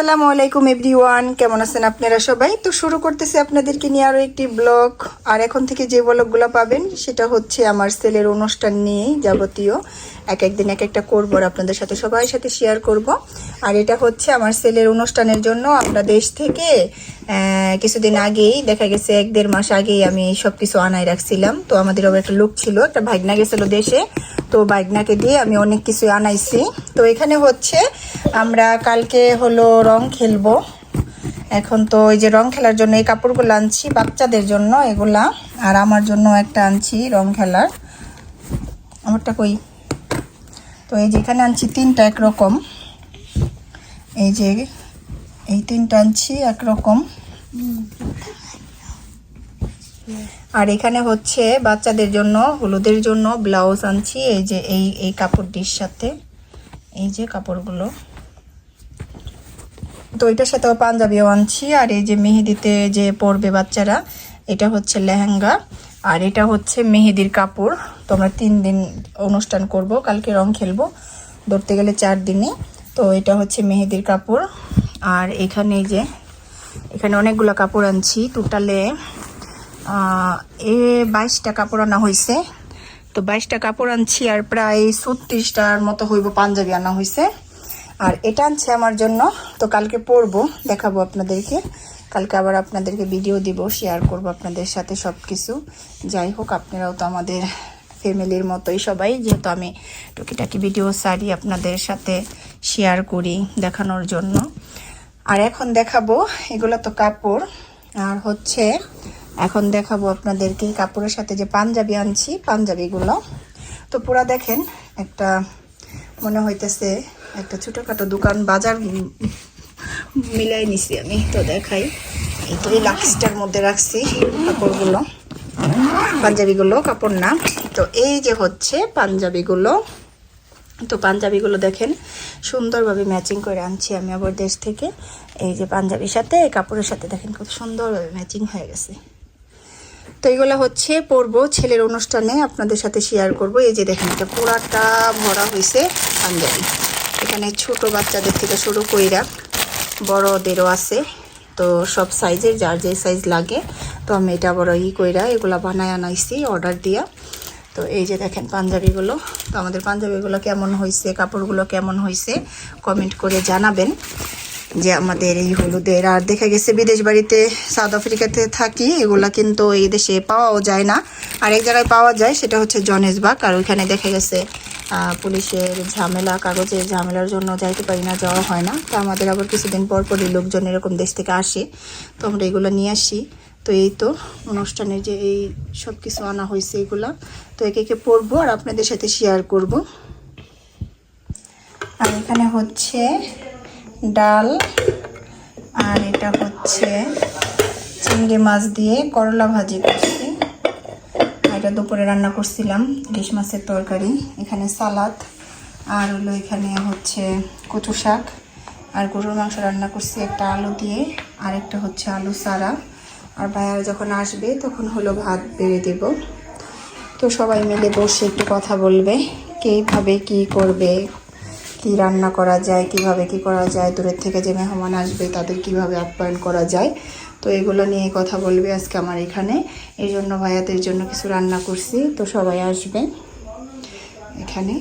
আসসালামু আলাইকুম এভরিওয়ান, কেমন আছেন আপনারা সবাই? তো শুরু করতেছি আপনাদেরকে নিয়ে আরও একটি ব্লগ। আর এখন থেকে যে ব্লগগুলো পাবেন সেটা হচ্ছে আমার ছেলের অনুষ্ঠান নিয়েই যাবতীয় এক একদিন এক একটা করবো আর আপনাদের সাথে সবার সাথে শেয়ার করব। আর এটা হচ্ছে আমার ছেলের অনুষ্ঠানের জন্য আমরা দেশ থেকে কিছুদিন আগেই, দেখা গেছে 1-1.5 মাস আগেই আমি সব কিছু আনাই রাখছিলাম। তো আমাদের আবার একটা লোক ছিল, একটা ভাগনা গেছিলো দেশে, তো ভাগনাকে দিয়ে আমি অনেক কিছু আনাইছি। তো এখানে হচ্ছে আমরা কালকে হলো রং খেলবো। এখন তো ওই যে রং খেলার জন্য এই কাপড়গুলো আনছি বাচ্চাদের জন্য এগুলা, আর আমার জন্য একটা আনছি রং খেলার। আমারটা কই? তো এই যে এখানে আনছি 3টা একরকম, এই যে এই 3টা আনছি একরকম। আর এখানে হচ্ছে বাচ্চাদের জন্য হলুদের জন্য ব্লাউজ আনছি, এই যে এই কাপড়টির সাথে, এই যে কাপড়গুলো। তো এটার সাথেও পাঞ্জাবিও আনছি। আর এই যে মেহেদিতে যে পরবে বাচ্চারা, এটা হচ্ছে লেহেঙ্গা, আর এটা হচ্ছে মেহেদির কাপড়। তো আমরা 3 দিন অনুষ্ঠান করব, কালকে রং খেলবো, ধরতে গেলে 4 দিনই। তো এটা হচ্ছে মেহেদির কাপড়। আর এখানে যে এখানে অনেকগুলো কাপড় আনছি, টোটালে 22টা কাপড় আনা হয়েছে। তো 22টা কাপড় আনছি, আর প্রায় 36টার মতো হইব পাঞ্জাবি আনা হয়েছে। আর এটা আনছে আমার জন্য, তো কালকে পরবো, দেখাবো আপনাদেরকে। কালকে আবার আপনাদেরকে ভিডিও দিব, শেয়ার করব আপনাদের সাথে সব কিছু। যাই হোক, আপনারাও তো আমাদের ফ্যামিলির মতোই সবাই, যেহেতু আমি টুকিটাকি ভিডিও সারি আপনাদের সাথে শেয়ার করি দেখানোর জন্য। আর এখন দেখাবো, এগুলো তো কাপড়, আর হচ্ছে এখন দেখাবো আপনাদেরকে কাপড়ের সাথে যে পাঞ্জাবি আনছি, পাঞ্জাবিগুলো। তো পুরা দেখেন, একটা মনে হইতেছে একটা ছোটোখাটো দোকান বাজার মিলাই নিছি আমি। তো দেখাই, এই তো এই লাক্সটার মধ্যে রাখছি কাপড়গুলো, পাঞ্জাবিগুলো, কাপড় না। তো এই যে হচ্ছে পাঞ্জাবিগুলো। তো পাঞ্জাবিগুলো দেখেন সুন্দরভাবে ম্যাচিং করে আনছি আমি আবার দেশ থেকে। এই যে পাঞ্জাবির সাথে কাপড়ের সাথে দেখেন কত সুন্দরভাবে ম্যাচিং হয়ে গেছে। তো এগুলো হচ্ছে পরবো ছেলের অনুষ্ঠানে, আপনাদের সাথে শেয়ার করব। এই যে দেখেন, এটা পুরাটা ভরা হয়েছে পাঞ্জাবি। এখানে ছোট বাচ্চাদের থেকে শুরু কইরা বড়দেরও আছে, তো সব সাইজের যার যে সাইজ লাগে। তো আমি এটা বড় কইরা এগুলা বানায় আনাইছি অর্ডার দিয়া। তো এই যে দেখেন পাঞ্জাবিগুলো। তো আমাদের পাঞ্জাবিগুলো কেমন হয়েছে, কাপড়গুলো কেমন হয়েছে কমেন্ট করে জানাবেন, যে আমাদের এই হলুদের। আর দেখা গেছে বিদেশ বাড়িতে সাউথ আফ্রিকাতে থাকি, এগুলা কিন্তু এই দেশে পাওয়াও যায় না। আর এক জায়গায় পাওয়া যায়, সেটা হচ্ছে জনেসবাগ। আর ওইখানে দেখা গেছে পুলিশের ঝামেলা, কাগজের ঝামেলার জন্য যাইতে পারি না, যাওয়া হয় না। তো আমাদের আবার কিছুদিন পর পরই লোকজন এরকম দেশ থেকে আসে, তো আমরা এগুলো নিয়ে আসি। তো এই তো অনুষ্ঠানের যে এই সব কিছু আনা হয়েছে এগুলা, তো একে একে পরবো আর আপনাদের সাথে শেয়ার করব। আর এখানে হচ্ছে ডাল, আর এটা হচ্ছে চিংড়ি মাছ দিয়ে করলা ভাজি করছি। এটা দুপুরে রান্না করছিলাম, ইলিশ মাছের তরকারি। এখানে সালাদ, আর হলো এখানে হচ্ছে কচু শাক, আর গরুর মাংস রান্না করছি একটা আলু দিয়ে, আর একটা হচ্ছে আলু সারা। আর ভাইয়া যখন আসবে তখন হলো ভাত বেড়ে দেব। তো সবাই মিলে বসে একটু কথা বলবে, কীভাবে কি করবে, কি রান্না করা যায়, কিভাবে কি করা যায়, দূরের থেকে যে মেহমান আসবে তাদের কিভাবে আপ্যায়ন করা যায়। তো এগুলো নিয়ে কথা বলবে আজকে আমার এখানে। এই জন্য ভাইয়াদের জন্য কিছু রান্না করছি, তো সবাই আসবে এখানে।